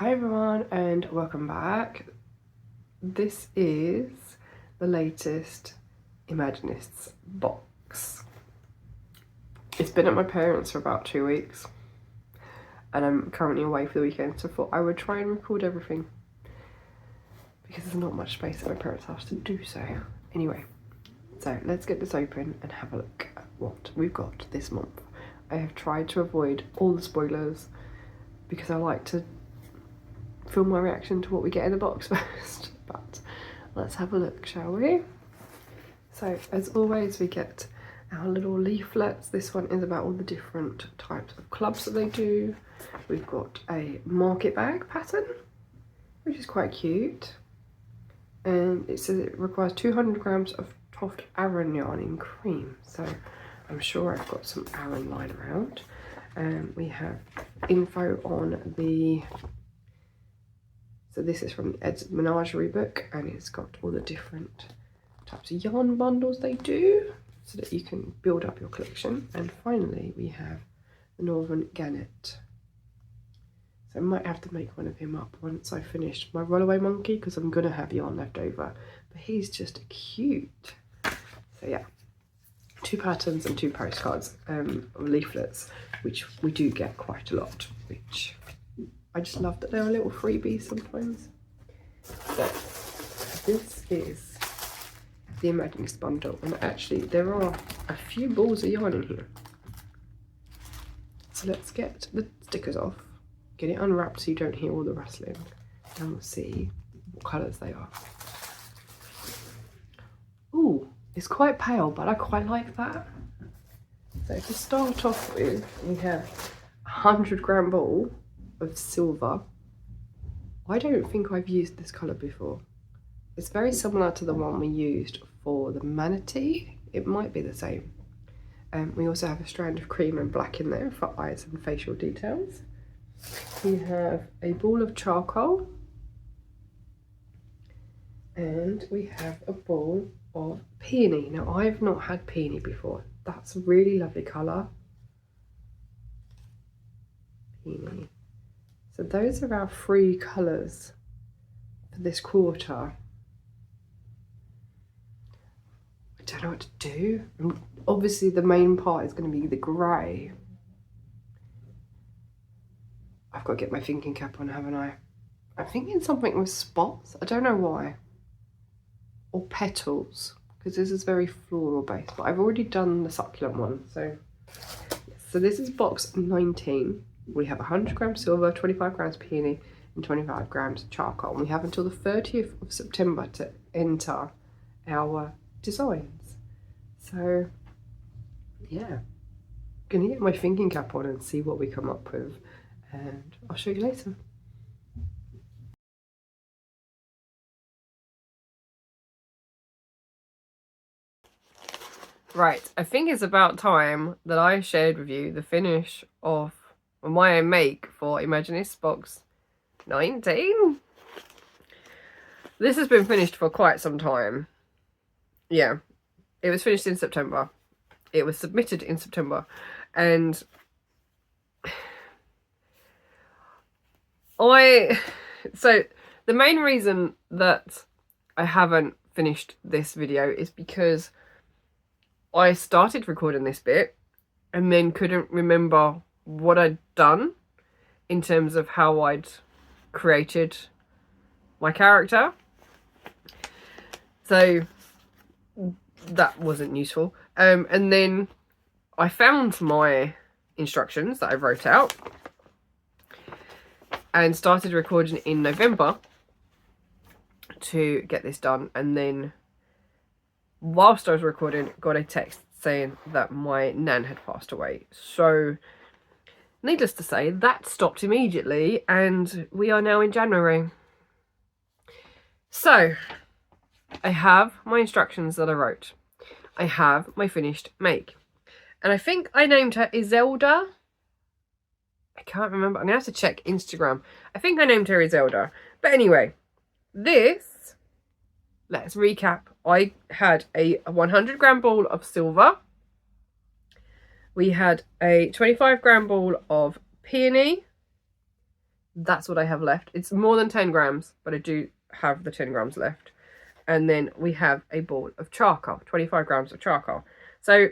Hi everyone and welcome back. This is the latest Imaginists box. It's been at my parents' for about 2 weeks and I'm currently away for the weekend, so I thought I would try and record everything because there's not much space at my parents' house to do so. Anyway, so let's get this open and have a look at what we've got this month. I have tried to avoid all the spoilers because I like to film my reaction to what we get in the box first, but let's have a look, shall we? So as always, we get our little leaflets. This one is about all the different types of clubs that they do. We've got a market bag pattern, which is quite cute, and it says it requires 200 grams of TOFT Aran yarn in cream, so I'm sure I've got some Aran lying around. We have info on the, so this is from the Imaginarium book, and it's got all the different types of yarn bundles they do so that you can build up your collection. And finally we have the Northern Gannet. So I might have to make one of him up once I finish my rollaway monkey, because I'm going to have yarn left over, but he's just cute. So yeah, 2 patterns and 2 postcards, or leaflets, which we do get quite a lot, which I just love that they're a little freebies sometimes. So this is the Imaginist bundle, and actually there are a few balls of yarn in here. So let's get the stickers off, get it unwrapped so you don't hear all the rustling, and we'll see what colours they are. Ooh, it's quite pale, but I quite like that. So to start off with, we have a 100 gram ball of silver. I don't think I've used this colour before. It's very similar to the one we used for the manatee. It might be the same. We also have a strand of cream and black in there for eyes and facial details. We have a ball of charcoal, and we have a ball of peony. Now I've not had peony before. That's a really lovely colour. Peony. So those are our 3 colours for this quarter. I don't know what to do. Obviously the main part is going to be the grey. I've got to get my thinking cap on, haven't I? I'm thinking something with spots. I don't know why. Or petals, because this is very floral based, but I've already done the succulent one. So this is box 19. We have 100 grams silver, 25 grams peony, and 25 grams charcoal. And we have until the 30th of September to enter our designs. So yeah, gonna get my thinking cap on and see what we come up with, and I'll show you later. Right, I think it's about time that I shared with you the finish of my make for Imaginists box 19. This has been finished for quite some time. Yeah, it was finished in September. It was submitted in September, and so the main reason that I haven't finished this video is because I started recording this bit and then couldn't remember what I'd done in terms of how I'd created my character. So that wasn't useful. And then I found my instructions that I wrote out and started recording in November to get this done, and then whilst I was recording, got a text saying that my nan had passed away. So needless to say, that stopped immediately, and we are now in January. So I have my instructions that I wrote. I have my finished make. And I think I named her Isselda. I can't remember. I'm going to have to check Instagram. I think I named her Isselda. But anyway, this, let's recap. I had a 100 gram ball of silver. We had a 25 gram ball of peony. That's what I have left. It's more than 10 grams, but I do have the 10 grams left. And then we have a ball of charcoal, 25 grams of charcoal. So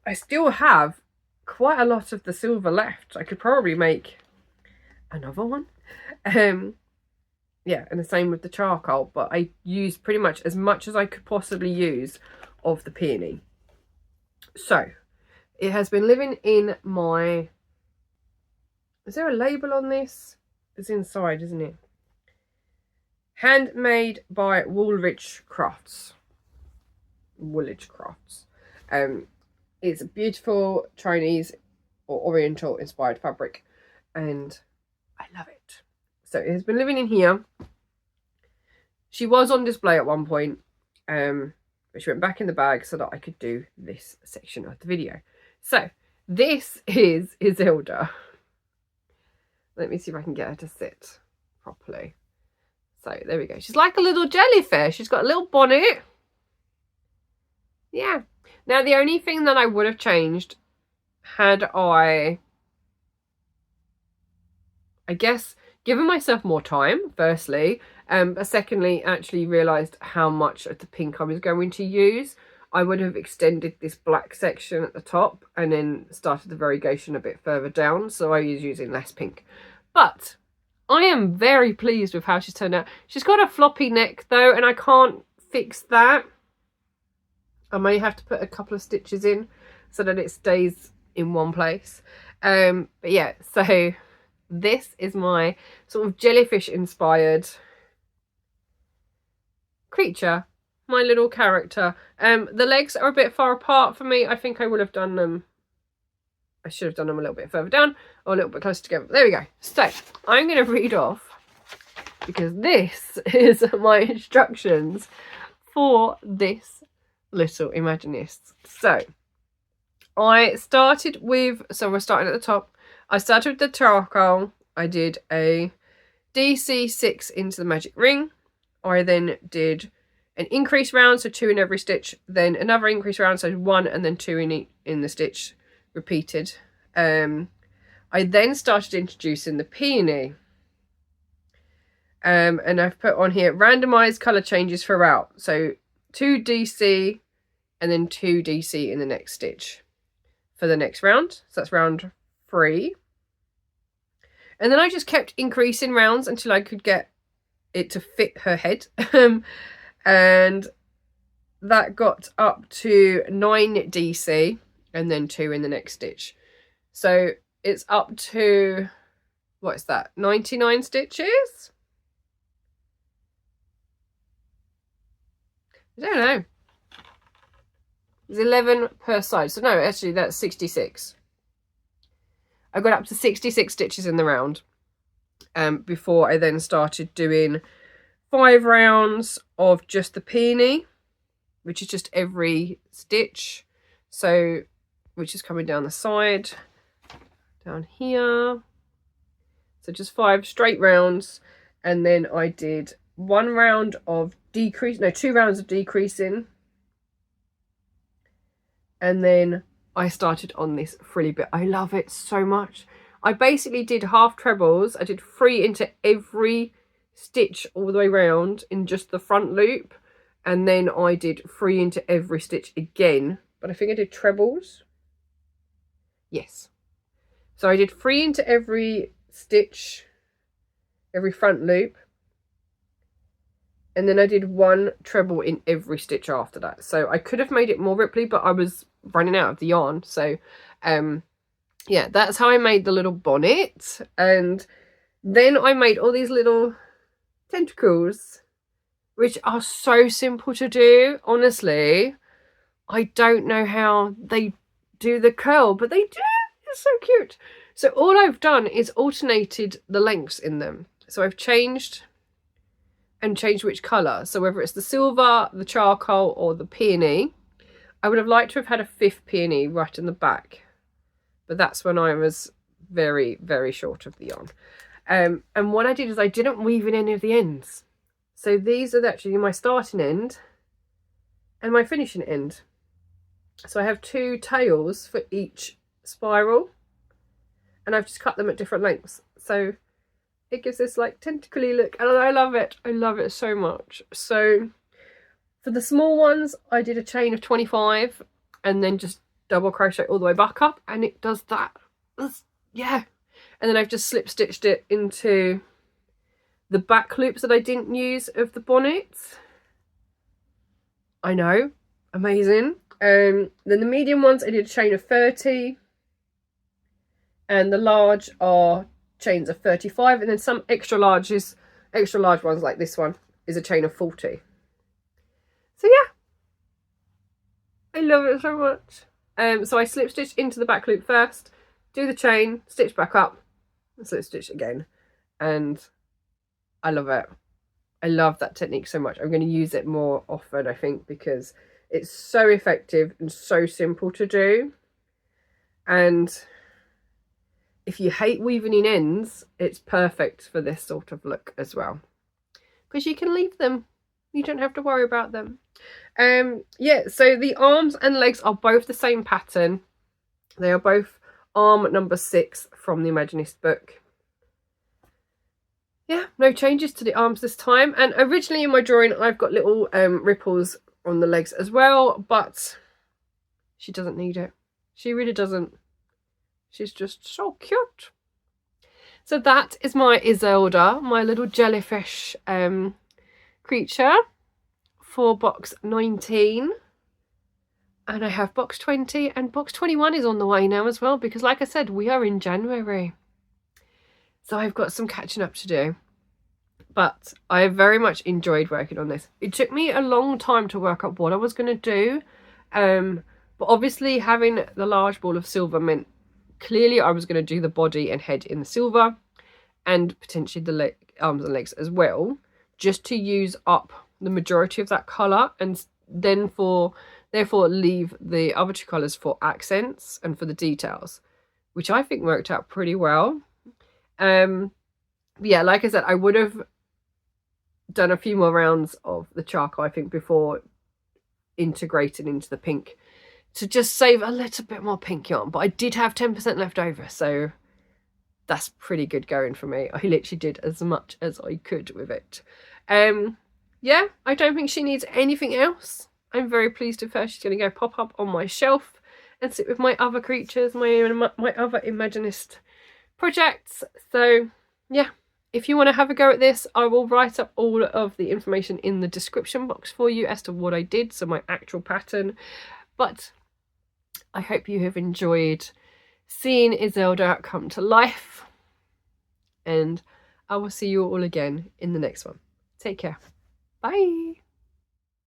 I still have quite a lot of the silver left. I could probably make another one. Yeah, and the same with the charcoal, but I used pretty much as I could possibly use of the peony. So it has been living in my... Is there a label on this? It's inside, isn't it? Handmade by Woolwich Crafts. Woolwich Crafts. It's a beautiful Chinese or Oriental inspired fabric, and I love it. So it has been living in here. She was on display at one point, but she went back in the bag so that I could do this section of the video. So this is Isselda. Let me see if I can get her to sit properly. So there we go. She's like a little jellyfish. She's got a little bonnet. Yeah. Now the only thing that I would have changed had I guess given myself more time, firstly, but secondly actually realised how much of the pink I was going to use, I would have extended this black section at the top and then started the variegation a bit further down, so I was using less pink. But I am very pleased with how she's turned out. She's got a floppy neck though, and I can't fix that. I may have to put a couple of stitches in so that it stays in one place. But yeah, so this is my sort of jellyfish inspired creature, my little character. The legs are a bit far apart for me. I think I would have done them, I should have done them a little bit further down or a little bit closer together. There we go. So I'm going to read off, because this is my instructions for this little Imaginist. So I started with, so we're starting at the top. I started with the charcoal. I did a DC 6 into the magic ring. I then did an increase round, so 2 in every stitch, then another increase round, so 1 and then 2 in the stitch, repeated. I then started introducing the peony. And I've put on here randomized colour changes throughout. So 2 DC and then 2 DC in the next stitch for the next round. So that's round 3. And then I just kept increasing rounds until I could get it to fit her head. And that got up to 9 DC and then 2 in the next stitch. So it's up to, what is that, 99 stitches? I don't know. There's 11 per side. So no, actually that's 66. I got up to 66 stitches in the round before I then started doing 5 rounds of just the peony, which is just every stitch. So, which is coming down the side, down here. So just 5 straight rounds. And then I did 1 round of decrease, no, 2 rounds of decreasing. And then I started on this frilly bit. I love it so much. I basically did half trebles. I did 3 into every stitch all the way around in just the front loop. And then I did 3 into every stitch again. But I think I did trebles. Yes. So I did 3 into every stitch, every front loop. And then I did 1 treble in every stitch after that. So I could have made it more ripply, but I was running out of the yarn. So, yeah, that's how I made the little bonnet. And then I made all these little tentacles, which are so simple to do. Honestly, I don't know how they do the curl, but they do. It's so cute. So all I've done is alternated the lengths in them. So I've changed which colour. So whether it's the silver, the charcoal or the peony. I would have liked to have had a 5th peony right in the back. But that's when I was very, very short of the yarn. And what I did is I didn't weave in any of the ends. So these are actually my starting end and my finishing end. So I have 2 tails for each spiral. And I've just cut them at different lengths. So It gives this like tentacly look, and I love it. I love it so much. So for the small ones, I did a chain of 25 and then just double crochet all the way back up, and it does that. Yeah. And then I've just slip stitched it into the back loops that I didn't use of the bonnets. I know, amazing. Then the medium ones, I did a chain of 30, and the large are chains of 35, and then some extra large ones like this one is a chain of 40. So yeah, I love it so much. So I slip stitch into the back loop first, do the chain, stitch back up, and slip stitch again, and I love it. I love that technique so much. I'm going to use it more often, I think, because it's so effective and so simple to do. And if you hate weaving in ends, it's perfect for this sort of look as well, because you can leave them. You don't have to worry about them. Yeah, so the arms and legs are both the same pattern. They are both arm number 6 from the Imaginist book. Yeah, no changes to the arms this time. And originally in my drawing, I've got little ripples on the legs as well, but she doesn't need it. She really doesn't. She's just so cute. So that is my Isselda, my little jellyfish creature for box 19. And I have box 20, and box 21 is on the way now as well, because like I said, we are in January. So I've got some catching up to do. But I very much enjoyed working on this. It took me a long time to work up what I was going to do. But obviously having the large ball of silver meant clearly I was going to do the body and head in the silver, and potentially the arms and legs as well, just to use up the majority of that colour, and then therefore leave the other 2 colours for accents and for the details, which I think worked out pretty well. Yeah, like I said, I would have done a few more rounds of the charcoal, I think, before integrating into the pink, to just save a little bit more pink yarn. But I did have 10% left over, so that's pretty good going for me. I literally did as much as I could with it. Yeah, I don't think she needs anything else. I'm very pleased with her. She's going to go pop up on my shelf and sit with my other creatures, my other Imaginist projects. So yeah, if you want to have a go at this, I will write up all of the information in the description box for you as to what I did, so my actual pattern. But I hope you have enjoyed seeing Isselda come to life, and I will see you all again in the next one. Take care. Bye.